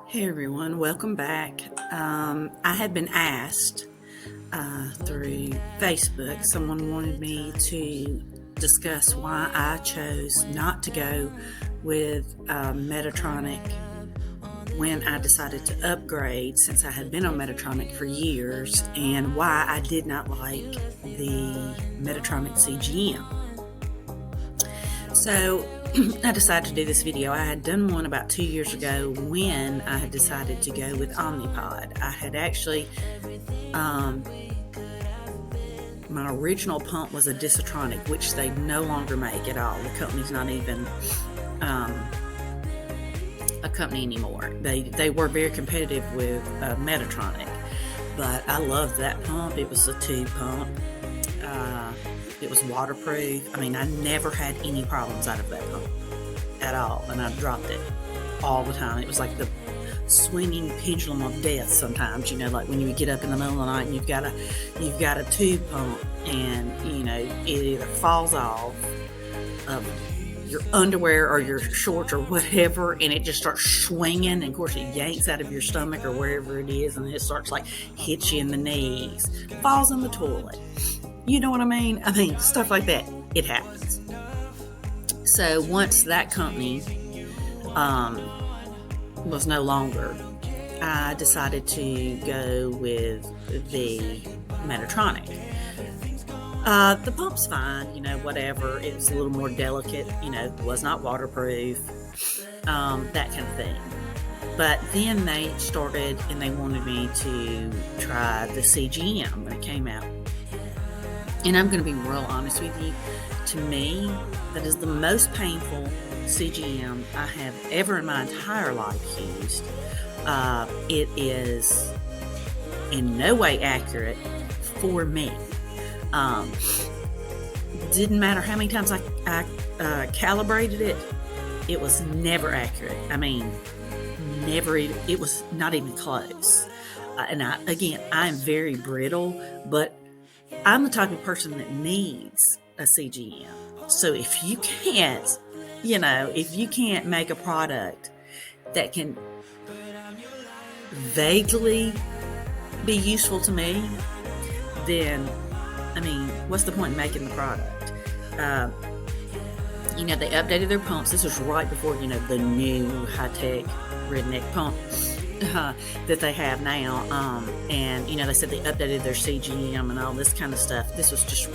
Hey everyone, welcome back. I had been asked through Facebook, someone wanted me to discuss why I chose not to go with Meditronic when I decided to upgrade, since I had been on Meditronic for years, and why I did not like the Meditronic CGM. So I decided to do this video. I had done one about 2 years ago when I had decided to go with Omnipod. I had actually, my original pump was a Meditronic, which they no longer make at all. The company's not even a company anymore. They were very competitive with Meditronic, but I loved that pump. It was a tube pump. It was waterproof. I mean, I never had any problems out of that pump at all, and I dropped it all the time. It was like the swinging pendulum of death sometimes, like when you get up in the middle of the night and you've got a tube pump, and it either falls off of your underwear or your shorts or whatever, and it just starts swinging, and of course it yanks out of your stomach or wherever it is, and it starts like hits you in the knees, falls in the toilet. You know what I mean? I mean, stuff like that. It happens. So once that company was no longer, I decided to go with the Meditronic. The pump's fine, whatever. It was a little more delicate, was not waterproof, that kind of thing. But then they started and they wanted me to try the CGM when it came out. And I'm going to be real honest with you. To me, that is the most painful CGM I have ever in my entire life used. It is in no way accurate for me. Didn't matter how many times I calibrated it, it was never accurate. I mean, never. It was not even close. And I am very brittle, but I'm the type of person that needs a CGM. So if you can't make a product that can vaguely be useful to me, then, what's the point in making the product? They updated their pumps. This was right before, the new high-tech redneck pump that they have now, and they said they updated their CGM and all this kind of stuff. This was just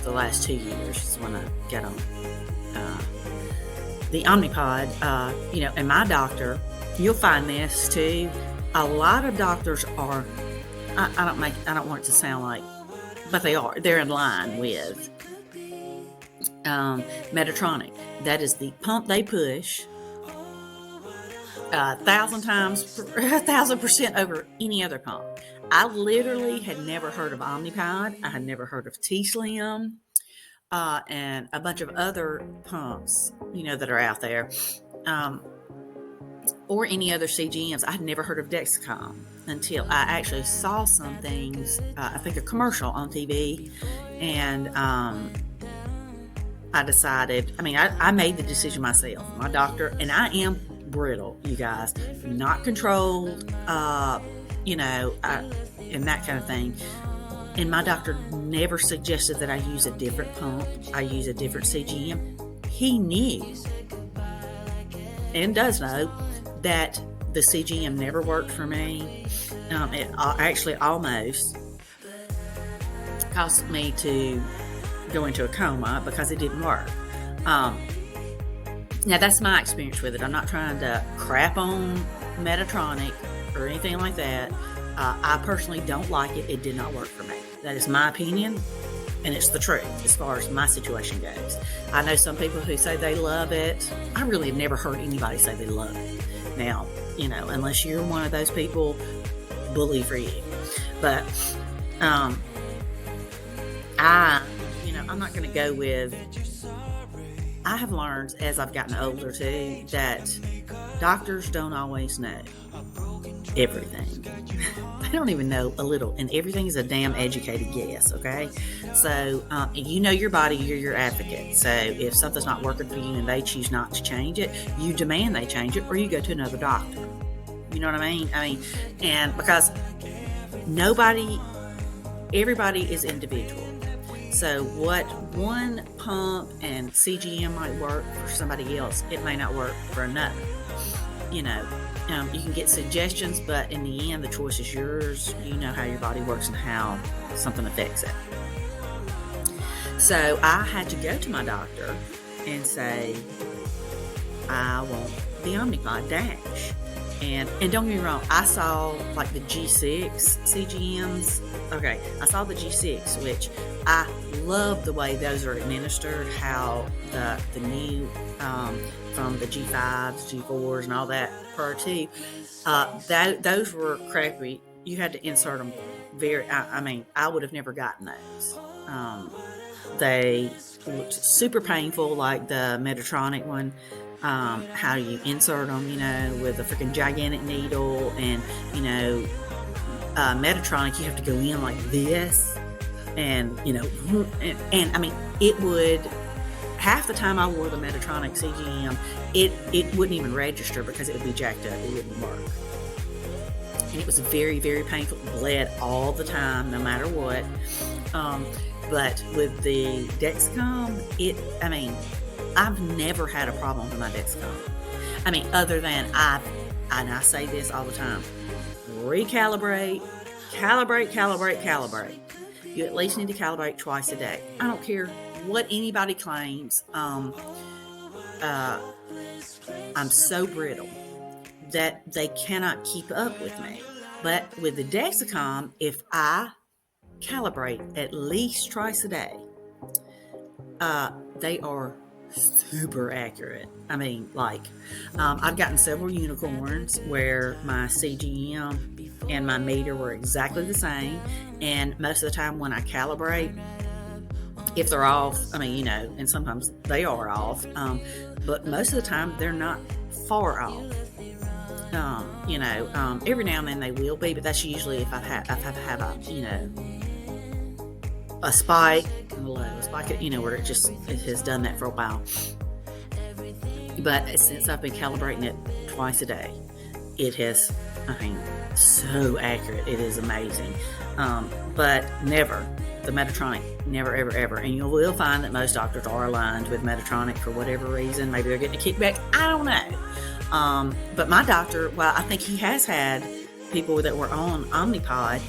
the last 2 years is when I got on the Omnipod. And my doctor, you'll find this too, a lot of doctors are, I don't want it to sound like, but they're in line with Meditronic. That is the pump they push 1,000% over any other pump. I literally had never heard of Omnipod. I had never heard of T-Slim, and a bunch of other pumps, that are out there, or any other CGMs. I had never heard of Dexcom until I actually saw some things, I think a commercial on TV, and I decided, I made the decision myself. My doctor, and I am brittle, you guys, not controlled, and that kind of thing. And my doctor never suggested that I use a different pump. I use a different CGM. He knew and does know that the CGM never worked for me. It actually almost caused me to go into a coma because it didn't work. Now, that's my experience with it. I'm not trying to crap on Meditronic or anything like that. I personally don't like it. It did not work for me. That is my opinion, and it's the truth as far as my situation goes. I know some people who say they love it. I really have never heard anybody say they love it. Now, unless you're one of those people, bully for you. But I'm not going to go with... I have learned as I've gotten older too that doctors don't always know everything. They don't even know a little, and everything is a damn educated guess, okay? So your body, you're your advocate. So if something's not working for you and they choose not to change it, you demand they change it, or you go to another doctor. You know what I mean? And because everybody is individual. So what one pump and CGM might work for somebody else, it may not work for another. You can get suggestions, but in the end, the choice is yours. You know how your body works and how something affects it. So I had to go to my doctor and say, I want the Omnipod Dash. And don't get me wrong, I saw like the G6 CGMs. Okay, I saw the G6, which I love the way those are administered, how the new from the G5s, G4s, and all that prior to, those were crappy. You had to insert them I would have never gotten those. They looked super painful, like the Meditronic one. How do you insert them, with a freaking gigantic needle, and, Meditronic, you have to go in like this, and, it would, half the time I wore the Meditronic CGM, it wouldn't even register because it would be jacked up, it wouldn't work. And it was very, very painful, bled all the time, no matter what. But with the Dexcom, I've never had a problem with my Dexcom. Other than and I say this all the time, calibrate. You at least need to calibrate twice a day. I don't care what anybody claims. I'm so brittle that they cannot keep up with me. But with the Dexcom, if I calibrate at least twice a day, they are super accurate. I've gotten several unicorns where my CGM and my meter were exactly the same, and most of the time when I calibrate, if they're off, and sometimes they are off, but most of the time they're not far off. Every now and then they will be, but that's usually if I have a spike, where it has done that for a while. But since I've been calibrating it twice a day, it has, so accurate. It is amazing. But never, the Meditronic, never, ever, ever. And you will find that most doctors are aligned with Meditronic for whatever reason. Maybe they're getting a kickback. I don't know. But my doctor, I think he has had people that were on Omnipod,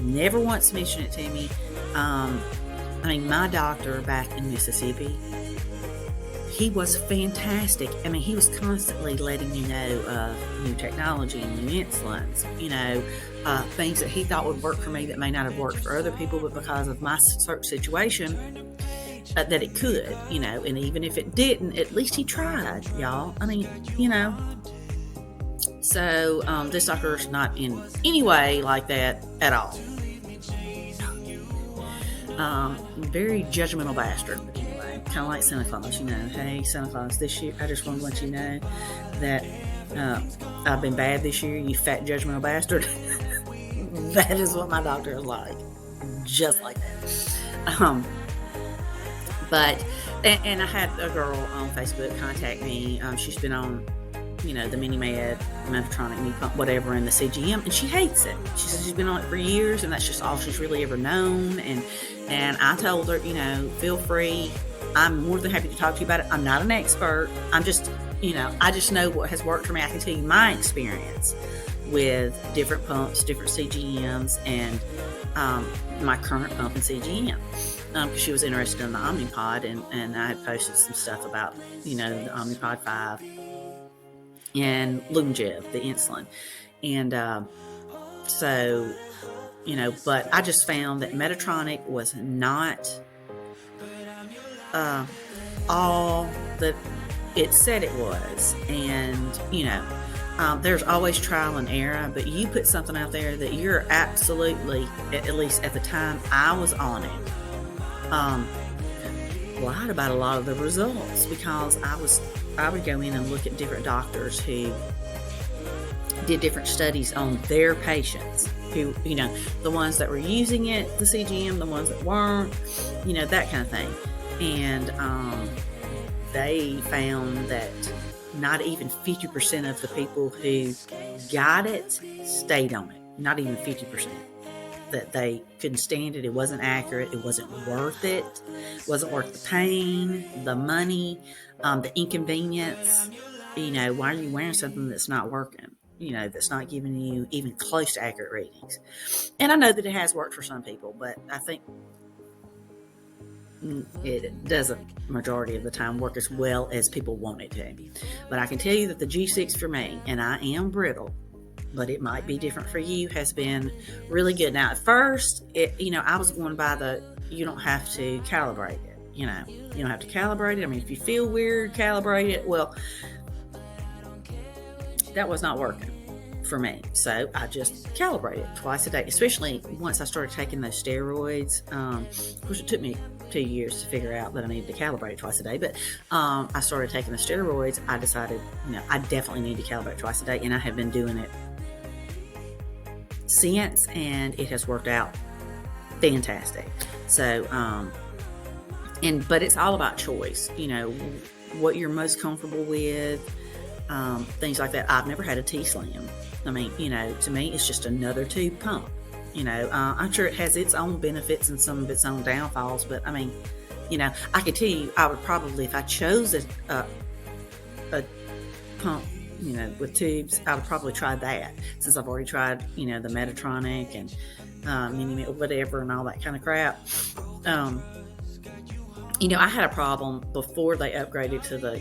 never once mentioned it to me. My doctor back in Mississippi, he was fantastic. He was constantly letting me know of new technology and new insulins, things that he thought would work for me that may not have worked for other people, but because of my certain situation, that it could, and even if it didn't, at least he tried, y'all. So, this doctor's not in any way like that at all. Very judgmental bastard. Anyway, kind of like Santa Claus, Hey, Santa Claus, this year, I just want to let you know that I've been bad this year, you fat judgmental bastard. That is what my doctor is like. Just like that. But I had a girl on Facebook contact me. She's been on, the Mini-Med, Meditronic, knee pump, whatever, and the CGM, and she hates it. She says she's been on it for years, and that's just all she's really ever known. And I told her, feel free. I'm more than happy to talk to you about it. I'm not an expert. I'm just, I just know what has worked for me. I can tell you my experience with different pumps, different CGMs, and my current pump and CGM. Because she was interested in the Omnipod, and I had posted some stuff about, the Omnipod 5 and Lungev, the insulin. And but I just found that Meditronic was not all that it said it was. And, there's always trial and error, but you put something out there that you're absolutely, at least at the time I was on it, lied about a lot of the results, because I would go in and look at different doctors who did different studies on their patients, who, the ones that were using it, the CGM, the ones that weren't, that kind of thing. And they found that not even 50% of the people who got it stayed on it. Not even 50%. That they couldn't stand it. It wasn't accurate. It wasn't worth it. It wasn't worth the pain, the money, the inconvenience. Why are you wearing something that's not working? That's not giving you even close to accurate readings. And I know that it has worked for some people, but I think it doesn't majority of the time work as well as people want it to. But I can tell you that the G6 for me, and I am brittle, but it might be different for you, has been really good. Now, at first, I was going by you don't have to calibrate it. You don't have to calibrate it. I mean, if you feel weird, calibrate it. Well, that was not working for me. So I just calibrated twice a day, especially once I started taking those steroids. Of course, it took me 2 years to figure out that I needed to calibrate twice a day. But I started taking the steroids. I decided, I definitely need to calibrate twice a day. And I have been doing it since, and it has worked out fantastic. So, but it's all about choice, what you're most comfortable with, things like that. I've never had a T-Slim. I mean, to me, it's just another tube pump. I'm sure it has its own benefits and some of its own downfalls, but I mean, I could tell you, I would probably, if I chose a pump, with tubes, I would probably try that, since I've already tried, the Meditronic and mini whatever and all that kind of crap. I had a problem before they upgraded to the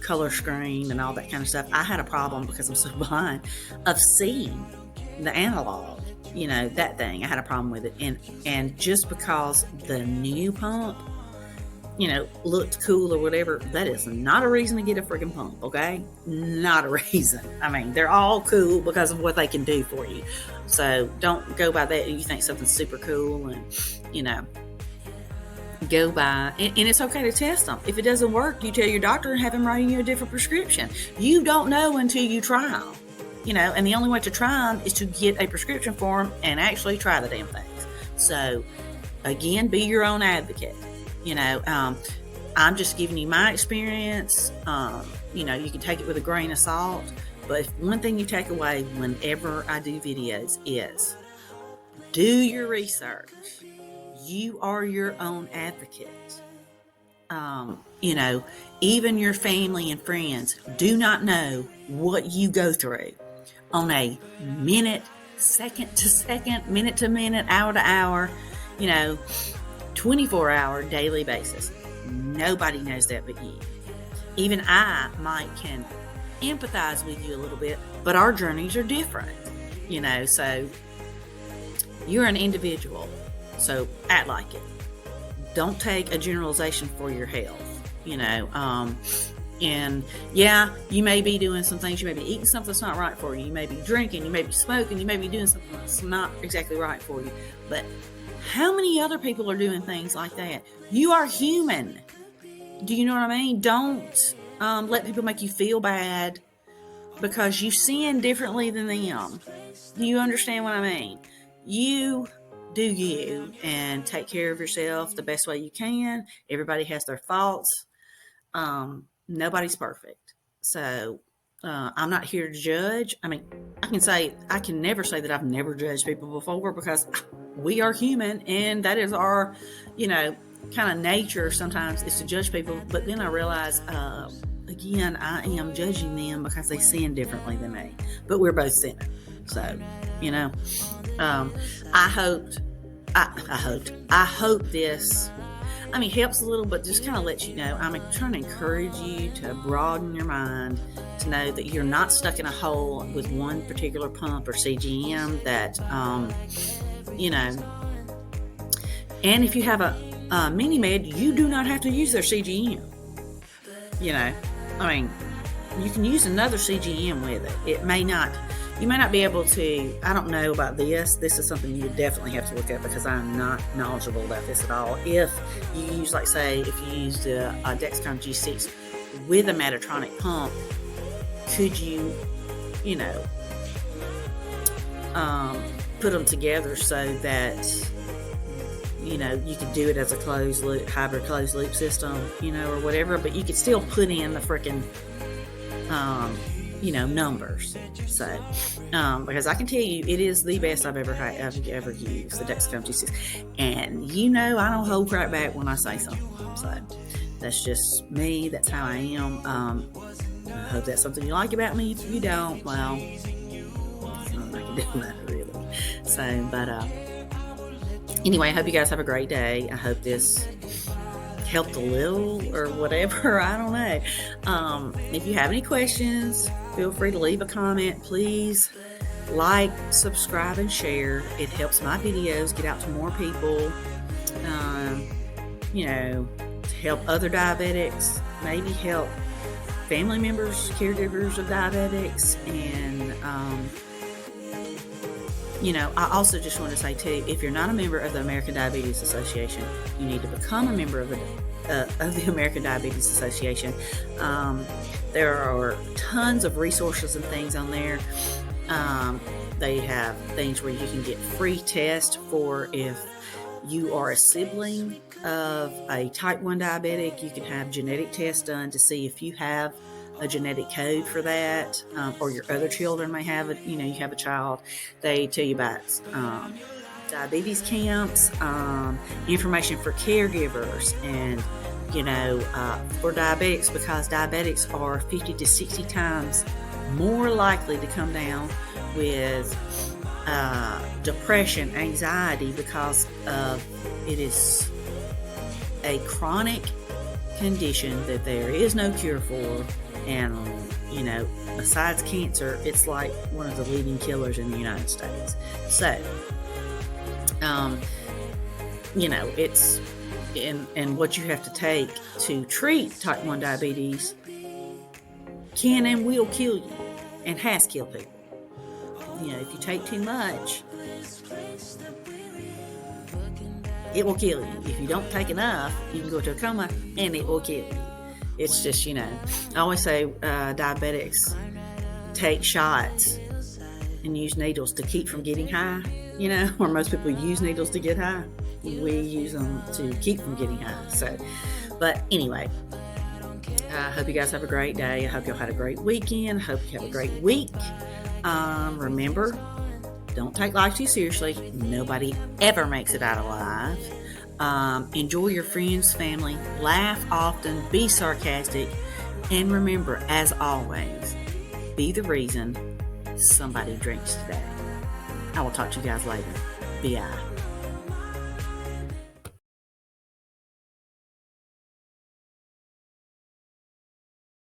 color screen and all that kind of stuff. I had a problem because I'm so blind of seeing the analog, that thing. I had a problem with it, and just because the new pump looked cool or whatever, that is not a reason to get a freaking pump, okay? Not a reason. I mean, they're all cool because of what they can do for you. So don't go by that. You think something's super cool and, go by, and it's okay to test them. If it doesn't work, you tell your doctor and have him writing you a different prescription. You don't know until you try them, and the only way to try them is to get a prescription for them and actually try the damn things. So again, be your own advocate. I'm just giving you my experience. You can take it with a grain of salt, but one thing you take away whenever I do videos is do your research. You are your own advocate. Even your family and friends do not know what you go through on a minute, second to second, minute to minute, hour to hour, 24-hour daily basis. Nobody knows that but you. Even I can empathize with you a little bit, but our journeys are different, so you're an individual. So act like it. Don't take a generalization for your health, and yeah, you may be doing some things. You may be eating something that's not right for you. You may be drinking, you may be smoking, you may be doing something that's not exactly right for you. But how many other people are doing things like that? You are human. Do you know what I mean? Don't let people make you feel bad because you sin differently than them. Do you understand what I mean? You do you and take care of yourself the best way you can. Everybody has their faults. Nobody's perfect. So I'm not here to judge. I mean, I can never say that I've never judged people before, because we are human, and that is our, kind of nature sometimes, is to judge people. But then I realize, again, I am judging them because they sin differently than me. But we're both sinning. So, I hope this, helps a little, but just kind of lets you know. I'm trying to encourage you to broaden your mind, to know that you're not stuck in a hole with one particular pump or CGM that, and if you have a mini med, you do not have to use their CGM. You can use another CGM with it. You may not be able to. I don't know about this. This is something you definitely have to look at, because I'm not knowledgeable about this at all. If you use, if you use the Dexcom G6 with a Meditronic pump, could you, put them together so that you could do it as a closed loop, hybrid closed loop system, or whatever, but you could still put in the freaking, numbers. So, because I can tell you, it is the best I've ever used, the Dexcom G6. And I don't hold crap back when I say something. So, that's just me. That's how I am. I hope that's something you like about me. If you don't, well, there's nothing I can do about it, really. So, but anyway, I hope you guys have a great day. I hope this helped a little or whatever. I don't know. If you have any questions, feel free to leave a comment. Please like, subscribe, and share. It helps my videos get out to more people. To help other diabetics, maybe help family members, caregivers of diabetics, and I also just want to say too, if you're not a member of the American Diabetes Association, you need to become a member of the American Diabetes Association. There are tons of resources and things on there. They have things where you can get free tests for if you are a sibling of a type 1 diabetic. You can have genetic tests done to see if you have a genetic code for that, or your other children may have it. You have a child. They tell you about diabetes camps, information for caregivers, and for diabetics, because diabetics are 50 to 60 times more likely to come down with depression, anxiety, because it is a chronic condition that there is no cure for. And, besides cancer, it's like one of the leading killers in the United States. So, it's and what you have to take to treat type 1 diabetes can and will kill you, and has killed people. If you take too much, it will kill you. If you don't take enough, you can go to a coma and it will kill you. It's just, I always say diabetics take shots and use needles to keep from getting high, where most people use needles to get high. We use them to keep from getting high. So, but anyway, I hope you guys have a great day. I hope y'all had a great weekend. I hope you have a great week. Remember, don't take life too seriously. Nobody ever makes it out alive. Enjoy your friends, family, laugh often, be sarcastic, and remember, as always, be the reason somebody drinks today. I will talk to you guys later. Bye.